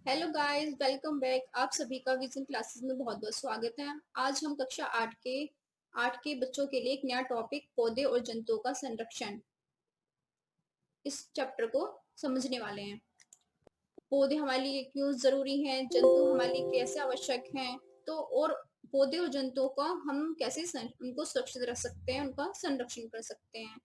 Hello guys, welcome back. आप सभी का विजन क्लासेस में बहुत बहुत स्वागत है। आज हम कक्षा आठ के बच्चों के लिए एक नया टॉपिक पौधे और जंतुओं का संरक्षण, इस चैप्टर को समझने वाले हैं। पौधे हमारे लिए क्यों जरूरी हैं, जंतु हमारे लिए कैसे आवश्यक हैं, तो और पौधे और जंतुओं का हम कैसे उनको सुरक्षित रख सकते हैं, उनका संरक्षण कर सकते हैं।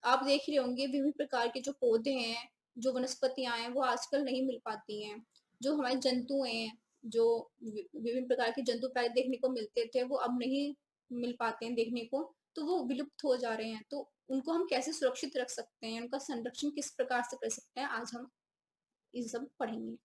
आप देख रहे होंगे विभिन्न प्रकार के जो पौधे हैं, जो वनस्पतियां हैं, वो आजकल नहीं मिल पाती हैं। जो हमारे जंतु हैं, जो विभिन्न प्रकार के जंतु पहले देखने को मिलते थे, वो अब नहीं मिल पाते हैं देखने को, तो वो विलुप्त हो जा रहे हैं। तो उनको हम कैसे सुरक्षित रख सकते हैं, उनका संरक्षण किस प्रकार से कर सकते हैं, आज हम ये सब पढ़ेंगे।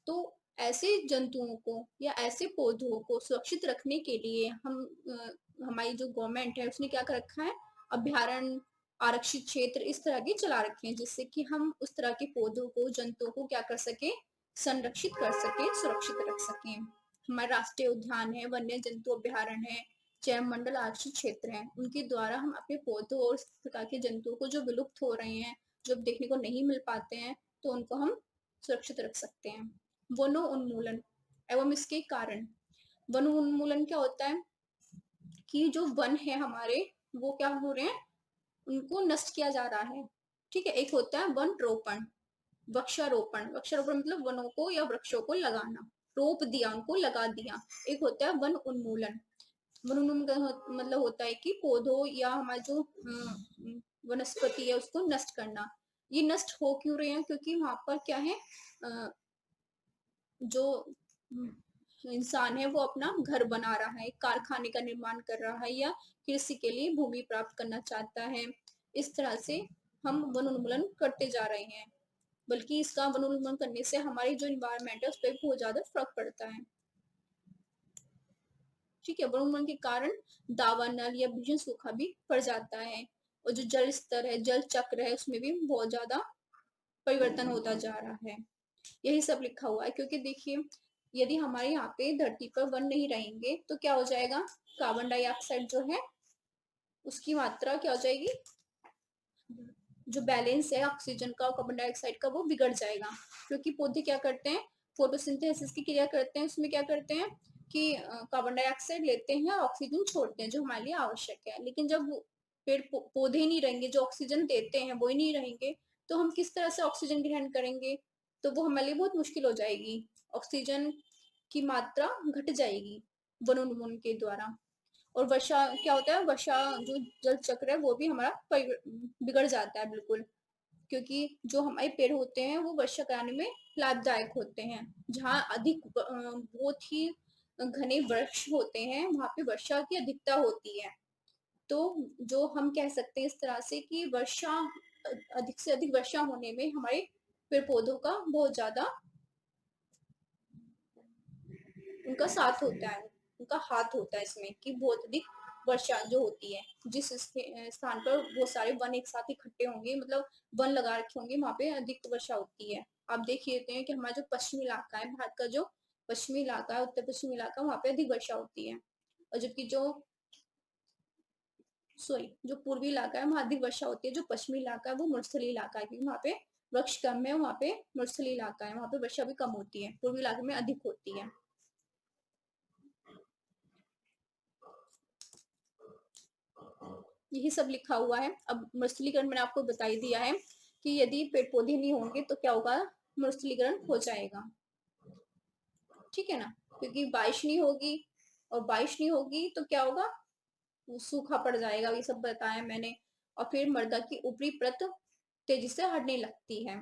तो ऐसे जंतुओं को या ऐसे पौधों को सुरक्षित रखने के लिए हमारी जो गवर्नमेंट है उसने क्या कर रखा है, अभ्यारण्य, आरक्षित क्षेत्र इस तरह के चला रखे हैं, जिससे कि हम उस तरह के पौधों को, जंतुओं को क्या कर सके, संरक्षित कर सके, सुरक्षित रख सके। हमारे राष्ट्रीय उद्यान है, वन्य जंतु अभ्यारण्य है, जैव मंडल आरक्षित क्षेत्र है, उनके द्वारा हम अपने पौधों और इस प्रकार के जंतुओं को जो विलुप्त हो रहे हैं, जो देखने को नहीं मिल पाते हैं, तो उनको हम सुरक्षित रख सकते हैं। वनो उन्मूलन एवं इसके कारण। वन उन्मूलन क्या होता है कि जो वन है हमारे, वो क्या हो रहे हैं, उनको नष्ट किया जा रहा है। ठीक है। एक होता है वन रोपण, वृक्षारोपण। वृक्षारोपण मतलब वनों को या वृक्षों को लगाना, रोप दिया, उनको लगा दिया। एक होता है वन उन्मूलन। वन उन्मूलन का मतलब होता है कि पौधों या हमारे जो वनस्पति है उसको नष्ट करना। ये नष्ट हो क्यों रहे हैं, क्योंकि वहां पर क्या है, जो इंसान है वो अपना घर बना रहा है, कारखाने का निर्माण कर रहा है, या कृषि के लिए भूमि प्राप्त करना चाहता है। इस तरह से हम वन उन्मूलन करते जा रहे हैं। बल्कि इसका वन उन्मूलन करने से हमारी जो इन्वायरमेंट है उस पर बहुत ज्यादा फर्क पड़ता है। ठीक है। वन उन्मूलन के कारण दावानल या भीषण सूखा भी पड़ जाता है, और जो जल स्तर है, जल चक्र है, उसमें भी बहुत ज्यादा परिवर्तन होता जा रहा है। यही सब लिखा हुआ है, क्योंकि देखिए, यदि हमारे यहाँ पे धरती पर वन नहीं रहेंगे तो क्या हो जाएगा, कार्बन डाइऑक्साइड जो है उसकी मात्रा क्या हो जाएगी, जो बैलेंस है ऑक्सीजन का और कार्बन डाइऑक्साइड का, वो बिगड़ जाएगा। क्योंकि पौधे क्या करते हैं, फोटोसिंथेसिस की क्रिया करते हैं। उसमें क्या करते हैं कि कार्बन डाइऑक्साइड लेते हैं और ऑक्सीजन छोड़ते हैं, जो हमारे लिए आवश्यक है। लेकिन जब पेड़ पौधे ही नहीं रहेंगे, जो ऑक्सीजन देते हैं वो ही नहीं रहेंगे, तो हम किस तरह से ऑक्सीजन ग्रहण करेंगे, तो वो हमारे लिए बहुत मुश्किल हो जाएगी। ऑक्सीजन की मात्रा घट जाएगी वनोन्मूलन के द्वारा। और वर्षा क्या होता है, वर्षा जो जल चक्र है वो भी हमारा बिगड़ जाता है बिल्कुल। क्योंकि जो हमारे पेड़ होते हैं वो वर्षा कराने में लाभदायक होते हैं। जहाँ अधिक बहुत ही घने वृक्ष होते हैं, वहां पे वर्षा की अधिकता होती है। तो जो हम कह सकते हैं इस तरह से कि वर्षा, अधिक से अधिक वर्षा होने में हमारे पेड़ पौधों का बहुत ज्यादा उनका साथ होता है, उनका हाथ होता है इसमें, कि बहुत अधिक वर्षा जो होती है, जिस स्थान पर बहुत सारे वन एक साथ इकट्ठे होंगे, मतलब वन लगा रखे होंगे, वहां पे अधिक वर्षा होती है। आप देख लेते हैं कि हमारा जो पश्चिमी इलाका है, भारत का जो पश्चिमी इलाका है, उत्तर पश्चिमी इलाका, वहां पे अधिक वर्षा होती है। और जबकि जो जो पूर्वी इलाका है वहां अधिक वर्षा होती है। जो पश्चिमी इलाका है वो मरुस्थलीय इलाका है, क्योंकि वहां पे वृक्ष कम है, वहां पे मरुस्थलीय इलाका है, वहां पे वर्षा भी कम होती है, पूर्वी इलाके में अधिक होती है। यही सब लिखा हुआ है। अब मरुस्थलीकरण मैंने आपको बता ही दिया है कि यदि पेड़ पौधे नहीं होंगे तो क्या होगा, मरुस्थलीकरण हो जाएगा। ठीक है ना, क्योंकि बारिश नहीं होगी, और बारिश नहीं होगी तो क्या होगा, सूखा पड़ जाएगा, ये सब बताया मैंने। और फिर मृदा की ऊपरी परत तेजी से हटने लगती है,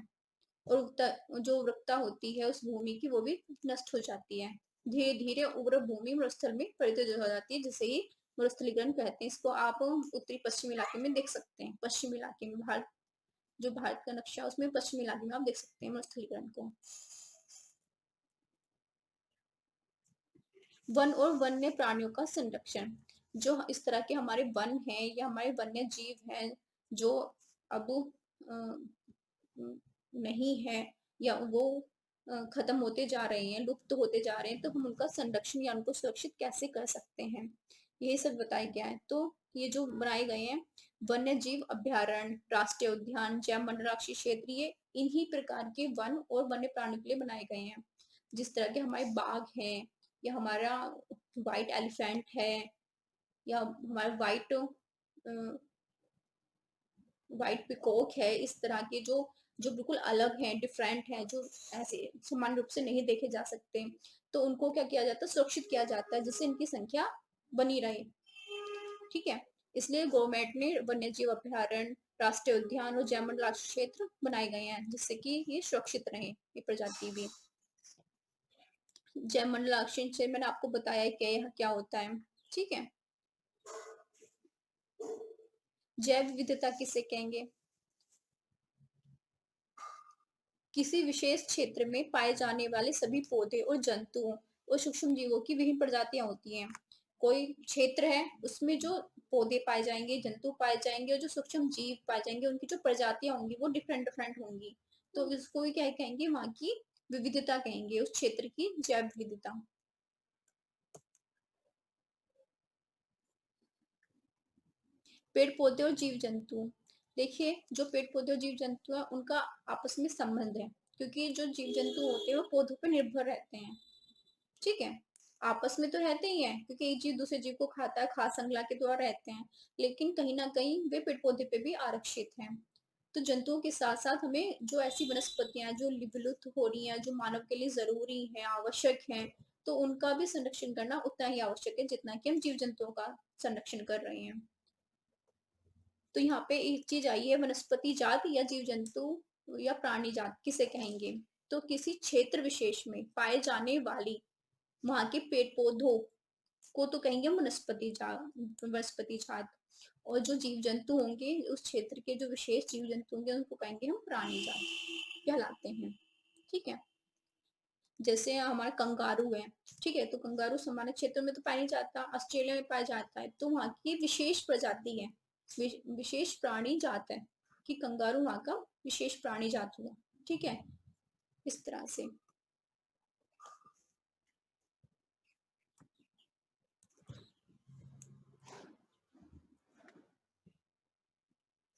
और जो उर्वरकता होती है उस भूमि की, वो भी नष्ट हो जाती है। धीरे धीरे उग्र भूमि मरुस्थल में परिवर्तित हो जाती है, जिसे ही मरुस्थलीकरण कहते हैं। इसको आप उत्तरी पश्चिमी इलाके में देख सकते हैं, पश्चिमी इलाके में, भारत जो भारत का नक्शा उसमें पश्चिमी इलाके में आप देख सकते हैं मरुस्थलीकरण को। वन और वन्य प्राणियों का संरक्षण। जो इस तरह के हमारे वन हैं या हमारे वन्य जीव हैं, जो अब नहीं है, या वो खत्म होते जा रहे हैं, लुप्त होते जा रहे हैं, तो हम उनका संरक्षण या उनको सुरक्षित कैसे कर सकते हैं, यही सब बताया गया है। तो ये जो बनाए गए हैं वन्य जीव अभ्यारण्य, राष्ट्रीय उद्यान, जैव मंडल आरक्षित क्षेत्र, ये इन्हीं प्रकार के वन और वन्य प्राणियों के लिए बनाए गए हैं। जिस तरह के हमारे बाघ हैं, या हमारा व्हाइट एलिफेंट है, या हमारा व्हाइट पिकॉक है। इस तरह के जो जो बिल्कुल अलग हैं, डिफरेंट हैं, जो ऐसे समान रूप से नहीं देखे जा सकते, तो उनको क्या किया जाता है, सुरक्षित किया जाता है, जिससे इनकी संख्या बनी रहे। ठीक है, इसलिए गवर्नमेंट ने वन्य जीव अभ्यारण्य, राष्ट्रीय उद्यान और जैवमंडल आरक्षित क्षेत्र बनाए गए हैं, जिससे कि ये सुरक्षित रहे, ये प्रजाति भी। जैवमंडल आरक्षित क्षेत्र मैंने आपको बताया है क्या क्या होता है। ठीक है, जैव विविधता किसे कहेंगे? किसी विशेष क्षेत्र में पाए जाने वाले सभी पौधे और जंतुओं और सूक्ष्म जीवों की विभिन्न प्रजातियां होती हैं। कोई क्षेत्र है, उसमें जो पौधे पाए जाएंगे, जंतु पाए जाएंगे और जो सूक्ष्म जीव पाए जाएंगे, उनकी जो प्रजातियां होंगी वो डिफरेंट डिफरेंट होंगी। तो इसको भी क्या कहेंगे, वहां की विविधता कहेंगे, उस क्षेत्र की जैव विविधता। पेड़ पौधे और जीव जंतु। देखिए, जो पेड़ पौधे और जीव जंतु है, उनका आपस में संबंध है, क्योंकि जो जीव जंतु होते हैं वो पौधों पर निर्भर रहते हैं। ठीक है, आपस में तो रहते ही हैं, क्योंकि एक जीव दूसरे जीव को खाता है, खाद्य श्रृंखला के द्वारा रहते हैं, लेकिन कहीं ना कहीं वे पेड़ पौधे पे भी आरक्षित हैं। तो जंतुओं के साथ साथ हमें जो ऐसी वनस्पतियां जो विलुप्त हो रही हैं, जो मानव के लिए जरूरी है, आवश्यक है, तो उनका भी संरक्षण करना उतना ही आवश्यक है जितना कि हम जीव जंतुओं का संरक्षण कर रहे हैं। तो यहाँ पे एक चीज आई है, वनस्पति जात या जीव जंतु या प्राणी जात किसे कहेंगे? तो किसी क्षेत्र विशेष में पाए जाने वाली वहां के पेड़ पौधों को तो कहेंगे वनस्पति जात, और जो जीव जंतु होंगे उस क्षेत्र के, जो विशेष जीव जंतु होंगे, उनको कहेंगे हम प्राणी जात कहलाते हैं। ठीक है, जैसे हमारा कंगारू है। ठीक है, तो कंगारू हमारे क्षेत्र में तो पाया नहीं जाता, ऑस्ट्रेलिया में पाया जाता है, तो वहाँ की विशेष प्रजाति है, विशेष प्राणी जात है कि कंगारू वहाँ का विशेष प्राणी जात हुआ। ठीक है, इस तरह से।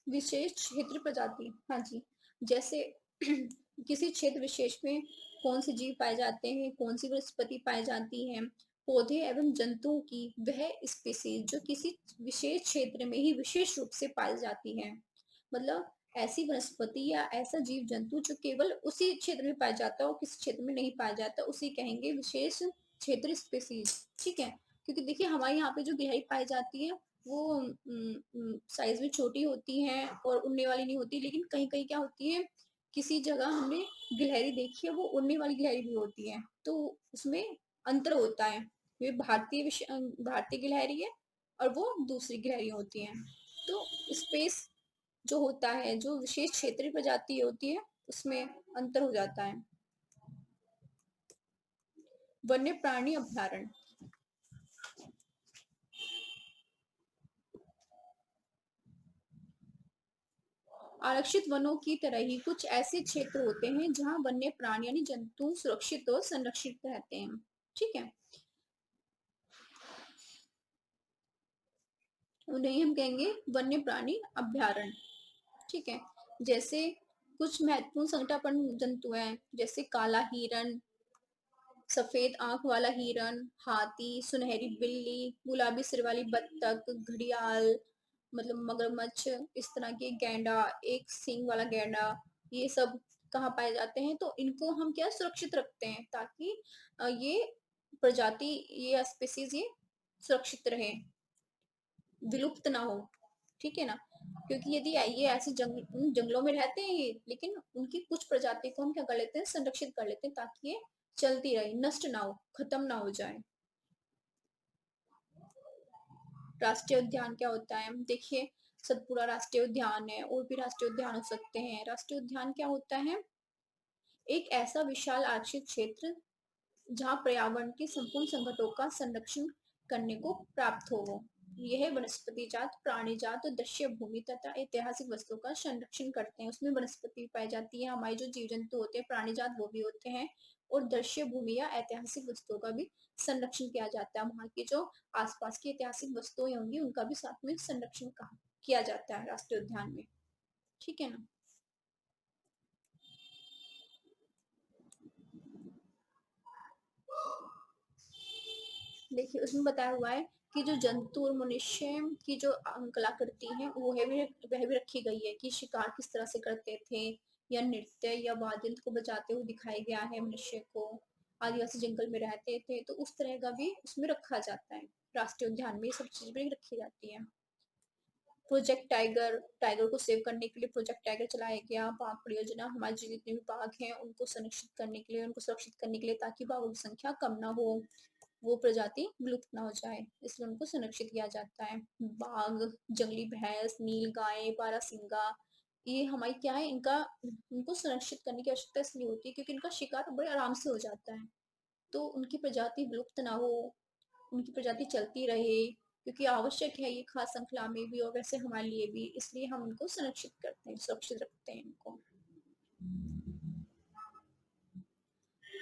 विशेष क्षेत्र प्रजाति, हाँ जी। जैसे किसी क्षेत्र विशेष में कौन से जीव पाए जाते हैं, कौन सी वनस्पति पाई जाती है, पौधे एवं जंतुओं की वह स्पीसीज जो किसी विशेष क्षेत्र में ही विशेष रूप से पाई जाती है। मतलब ऐसी वनस्पति या ऐसा जीव जंतु जो केवल उसी क्षेत्र में पाया जाता है और किसी क्षेत्र में नहीं पाया जाता, उसी कहेंगे विशेष क्षेत्र, स्पीसीज। ठीक है, क्योंकि देखिए हमारे यहाँ पे जो गिलहरी पाई जाती है वो साइज में छोटी होती हैं और उड़ने वाली नहीं होती, लेकिन कहीं कहीं क्या होती है, किसी जगह हमने गिलहरी देखी है वो उड़ने वाली गिलहरी भी होती है, तो उसमें अंतर होता है। ये भारतीय गिलहरी है और वो दूसरी गिलहरी होती है। तो स्पेस जो होता है, जो विशेष क्षेत्रीय प्रजाति होती है, उसमें अंतर हो जाता है। वन्य प्राणी अभ्यारण्य। आरक्षित वनों की तरह ही कुछ ऐसे क्षेत्र होते हैं जहां वन्य प्राणी यानी जंतु सुरक्षित और संरक्षित रहते हैं। ठीक है, उन्हें हम कहेंगे वन्य प्राणी अभ्यारण्य। ठीक है, जैसे कुछ महत्वपूर्ण संकटापन्न जंतु हैं, जैसे काला हिरण, सफेद आंख वाला हिरन, हाथी, सुनहरी बिल्ली, गुलाबी सिर वाली बत्तख, घड़ियाल, मतलब मगरमच्छ, इस तरह के गैंडा, एक सींग वाला गैंडा, ये सब कहाँ पाए जाते हैं? तो इनको हम क्या सुरक्षित रखते हैं, ताकि ये प्रजाति, ये स्पीसीज ये सुरक्षित रहे, विलुप्त ना हो। ठीक है ना, क्योंकि यदि ये ऐसे जंगलों में रहते हैं ये, लेकिन उनकी कुछ प्रजाति को हम क्या कर लेते हैं, संरक्षित कर लेते हैं, ताकि ये चलती रहे, नष्ट ना हो, खत्म ना हो जाए। राष्ट्रीय उद्यान क्या होता है? देखिए, सतपुड़ा राष्ट्रीय उद्यान है, और भी राष्ट्रीय उद्यान हो सकते हैं। राष्ट्रीय उद्यान क्या होता है? एक ऐसा विशाल आरक्षित क्षेत्र जहाँ पर्यावरण के संपूर्ण संकटों का संरक्षण करने को प्राप्त हो। यह वनस्पति जात, प्राणी जात और दृश्य भूमि तथा ऐतिहासिक वस्तुओं का संरक्षण करते हैं। उसमें वनस्पति पाई जाती है, हमारे जो जीव जंतु होते हैं, प्राणी जात वो भी होते हैं, और दृश्य भूमि या ऐतिहासिक वस्तुओं का भी संरक्षण किया जाता है। वहाँ की जो आसपास की ऐतिहासिक वस्तुएं होंगी उनका भी साथ में संरक्षण किया जाता है राष्ट्रीय उद्यान में। ठीक है ना। देखिए उसमें बताया हुआ है कि जो जंतु और मनुष्य की जो कलाकृति है वह भी रखी गई है कि शिकार किस तरह से करते थे, या नृत्य या वाद्य यंत्र को बजाते हुए दिखाया गया है मनुष्य को। आदिवासी जंगल में रहते थे तो उस तरह का भी उसमें रखा जाता है। राष्ट्रीय उद्यान में ये सब चीज भी रखी जाती है। प्रोजेक्ट टाइगर, टाइगर को सेव करने के लिए प्रोजेक्ट टाइगर चलाया गया। बाघ परियोजना, हमारे जितने भी बाघ हैं उनको संरक्षित करने के लिए, उनको सुरक्षित करने के लिए, ताकि बाघों की संख्या कम ना हो, वो प्रजाति विलुप्त ना हो जाए, इसलिए उनको संरक्षित किया जाता है। बाघ, जंगली भैंस, नील गाय, बारहसिंगा, ये हमारी क्या है, इनका इनको संरक्षित करने की आवश्यकता इसलिए होती है क्योंकि इनका शिकार बड़े आराम से हो जाता है। तो उनकी प्रजाति विलुप्त ना हो, उनकी प्रजाति चलती रहे, क्योंकि आवश्यक है ये खाद्य श्रृंखला में भी और वैसे हमारे लिए भी, इसलिए हम इनको संरक्षित करते हैं, सुरक्षित रखते हैं इनको।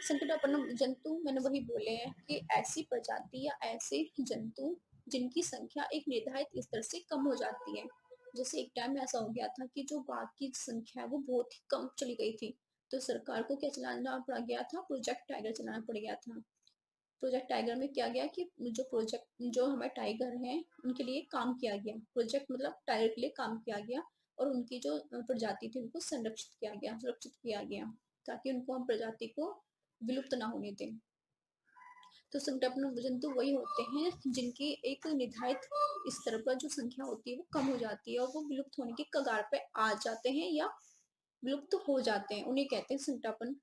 संकटापन्न जंतु मैंने वही बोले हैं कि ऐसी प्रजाति या ऐसे जंतु जिनकी संख्या एक निर्धारित स्तर से कम हो जाती है। जैसे एक टाइम में ऐसा हो गया था कि जो बाघ की संख्या है वो बहुत ही कम चली गई थी, तो सरकार को क्या चलाना पड़ गया था, प्रोजेक्ट टाइगर चलाना पड़ गया था। प्रोजेक्ट टाइगर में क्या गया कि जो हमारे टाइगर हैं उनके लिए काम किया गया, प्रोजेक्ट मतलब टाइगर के लिए काम किया गया, और उनकी जो प्रजाति थी उनको संरक्षित किया गया, सुरक्षित किया गया, ताकि उनको हम प्रजाति को विलुप्त ना होने दें। तो संकटापन्न जंतु वही होते हैं जिनकी एक निर्धारित स्तर पर जो संख्या होती है वो कम हो जाती है और वो विलुप्त होने के कगार पे आ जाते हैं या विलुप्त हो जाते हैं, उन्हें कहते हैं संकटापन्न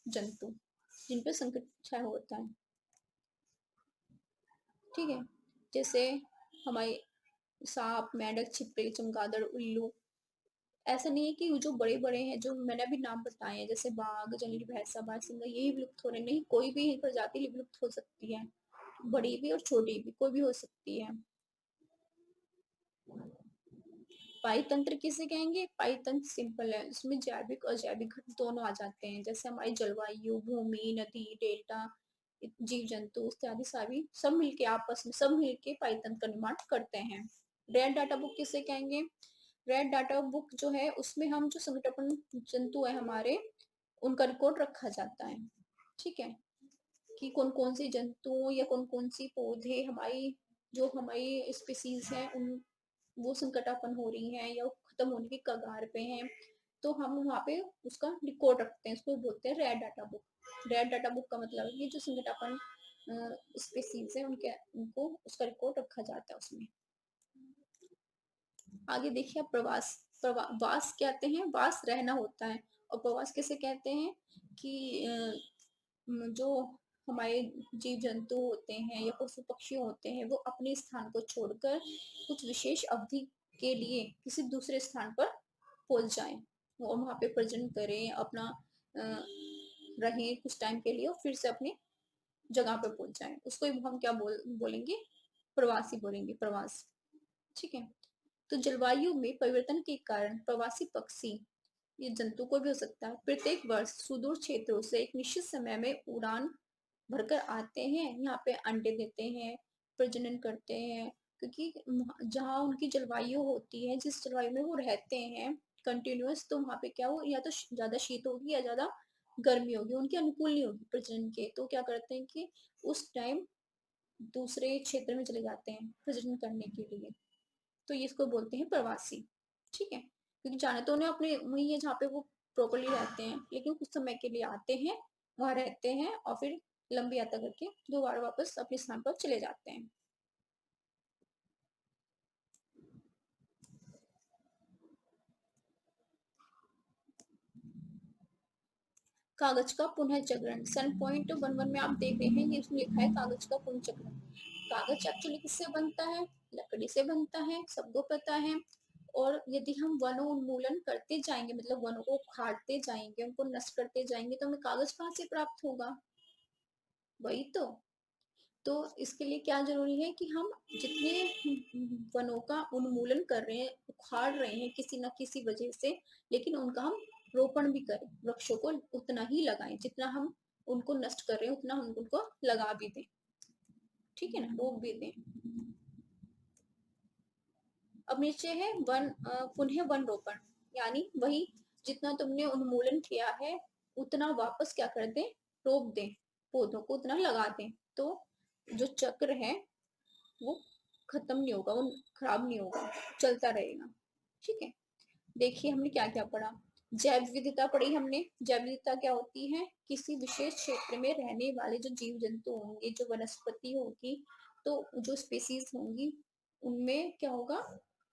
जंतु, जिन पे संकट छाया होता है। ठीक है, जैसे हमारे सांप, मेंढक, छिपकली, चमगादड़, उल्लू। ऐसा नहीं है कि जो बड़े बड़े हैं जो मैंने अभी नाम बताए हैं जैसे बाघ, जंगली भैंस, बारहसिंगा, यही विलुप्त हो रहे, नहीं, कोई भी प्रजाति विलुप्त हो सकती है, बड़ी भी और छोटी भी, कोई भी हो सकती है। पाई तंत्र किसे कहेंगे? पाई तंत्र सिंपल है, उसमें जैविक और अजैविक घटक दोनों आ जाते हैं, जैसे हमारी जलवायु, भूमि, नदी, डेल्टा, जीव जंतु इत्यादि सभी सब मिलके आपस में सब मिलके पाई तंत्र का निर्माण करते हैं। रेड डाटा बुक किसे कहेंगे? रेड डाटा बुक जो है उसमें हम जो संकटापन्न जंतु है हमारे, उनका रिकॉर्ड रखा जाता है। ठीक है, कि कौन कौन से जंतु या कौन कौन सी पौधे हमारी जो हमारी स्पीसीज है उन वो संकटापन्न हो रही हैं या खत्म होने के कगार पे हैं, तो हम वहाँ पे उसका रिकॉर्ड रखते हैं, उसको बोलते हैं red data book. Red data book का मतलब है कि जो संकटापन्न स्पीसीज है उनके उनको उसका रिकॉर्ड रखा जाता है उसमें। आगे देखिए आप प्रवास। वास कहते हैं, वास रहना होता है, और प्रवास किसे कहते हैं कि जो हमारे जीव जंतु होते हैं या पशु पक्षी होते हैं वो अपने स्थान को छोड़कर कुछ विशेष अवधि के लिए किसी दूसरे स्थान पर पहुंच जाएं, वो वहां पे प्रजनन करें, अपना रहें कुछ टाइम के लिए और फिर से अपनी जगह पे पहुंच जाएं, उसको हम क्या बोलेंगे, प्रवासी बोलेंगे, प्रवास। ठीक है, तो जलवायु में परिवर्तन के कारण प्रवासी पक्षी, ये जंतु को भी हो सकता है, प्रत्येक वर्ष सुदूर क्षेत्रों से एक निश्चित समय में उड़ान भरकर आते हैं, यहाँ पे अंडे देते हैं, प्रजनन करते हैं, क्योंकि जहाँ उनकी जलवायु होती है, जिस जलवायु में वो रहते हैं कंटिन्यूअस, तो वहाँ पे क्या हो, या तो ज्यादा शीत होगी या ज्यादा गर्मी होगी, उनके अनुकूल नहीं होगी प्रजनन के, तो क्या करते हैं कि उस टाइम दूसरे क्षेत्र में चले जाते हैं प्रजनन करने के लिए, तो ये इसको बोलते हैं प्रवासी। ठीक है, क्योंकि जाने तो उन्हें अपने वही है जहाँ पे वो प्रॉपरली रहते हैं, लेकिन कुछ समय के लिए आते हैं, वहां रहते हैं और फिर लंबी यात्रा करके दोबारा वापस अपने स्थान पर चले जाते हैं। कागज का पुनः चक्रण सन पॉइंट 11 में आप देख रहे हैं, ये उसमें लिखा है कागज का पुनः चक्रण। कागज एक्चुअली किससे बनता है? लकड़ी से बनता है, सबको पता है। और यदि हम वनों उन्मूलन करते जाएंगे, मतलब वनों को उखाड़ते जाएंगे, उनको नष्ट करते जाएंगे, तो हमें कागज कहाँ से प्राप्त होगा? वही तो इसके लिए क्या जरूरी है कि हम जितने वनों का उन्मूलन कर रहे हैं, उखाड़ रहे हैं किसी न किसी वजह से, लेकिन उनका हम रोपण भी करें, वृक्षों को उतना ही लगाएं, जितना हम उनको नष्ट कर रहे हैं उतना हम उनको लगा भी दें। ठीक है ना, रोक भी दें। अब नीचे है वन पुनः वन रोपण, यानी वही जितना तुमने उन्मूलन किया है उतना वापस क्या कर दें, रोप दें, पौधों को उतना लगा दें। तो जो चक्र है वो खत्म नहीं होगा, वो खराब नहीं होगा, चलता रहेगा। ठीक है, देखिए हमने क्या क्या पढ़ा। जैव विविधता पढ़ी हमने। जैव विविधता क्या होती है? किसी विशेष क्षेत्र में रहने वाले जो जीव जंतु होंगे, जो वनस्पति होगी, तो जो स्पीसीज होंगी, उनमें क्या होगा?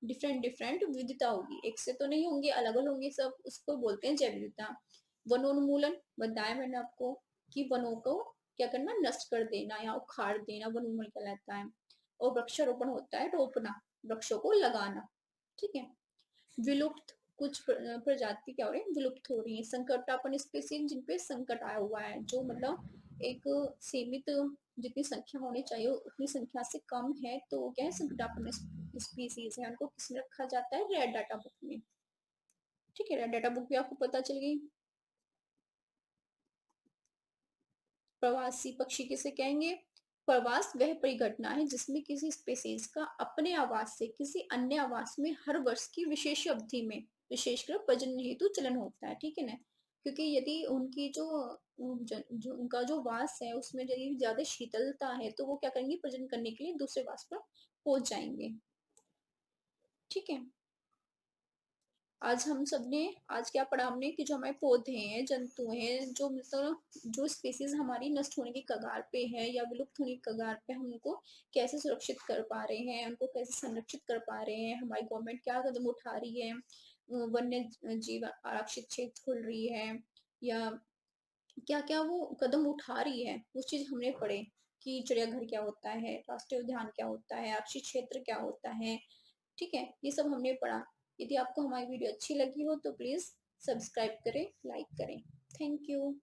डिफरेंट डिफरेंट विविधता होगी, एक से तो नहीं होंगे, अलग अलग होंगे सब, उसको बोलते हैं जैव विविधता। वनोन्मूलन बताया मैंने आपको कि वनों को क्या करना? नष्ट कर देना या उखाड़ देना वनोन्मूलन कहलाता है। और वृक्षारोपण होता है रोपना, वृक्षों को लगाना। ठीक है। विलुप्त कुछ प्रजाति क्या हो रही है? विलुप्त हो रही है। संकटापन्न स्पीसीज, जिनपे संकट आया हुआ है, जो मतलब एक सीमित जितनी संख्या होनी चाहिए उतनी संख्या से कम है, तो वो क्या है? संकटापन्न स्पीसीज है, उनको किसमें रखा जाता है? रेड डाटा बुक में। ठीक है, रेड डाटा बुक भी आपको पता चल गई। प्रवासी पक्षी किसे कहेंगे? प्रवास वह परिघटना है जिसमें किसी स्पीसीज का अपने आवास से किसी अन्य आवास में हर वर्ष की विशेष अवधि में विशेषकर प्रजनन हेतु चलन होता है। ठीक है ना? क्योंकि यदि उनकी जो उनका जो वास है उसमें यदि ज्यादा शीतलता है, तो वो क्या करेंगे? प्रजनन करने के लिए दूसरे वास पर पहुंच जाएंगे। ठीक है। आज क्या पढ़ा हमने कि जो हमारे पौधे हैं, जंतु हैं, जो मतलब जो स्पीसीज हमारी नष्ट होने की कगार पे है या विलुप्त होने की कगार पे, हम उनको कैसे सुरक्षित कर पा रहे हैं, उनको कैसे संरक्षित कर पा रहे हैं, हमारी गवर्नमेंट क्या कदम उठा रही है, वन्य जीव आरक्षित क्षेत्र खुल रही है, या क्या क्या वो कदम उठा रही है, उस चीज हमने पढ़े। कि चिड़ियाघर क्या होता है, राष्ट्रीय उद्यान क्या होता है, आरक्षित क्षेत्र क्या होता है। ठीक है, ये सब हमने पढ़ा। यदि आपको हमारी वीडियो अच्छी लगी हो तो प्लीज सब्सक्राइब करें, लाइक करें। Thank you.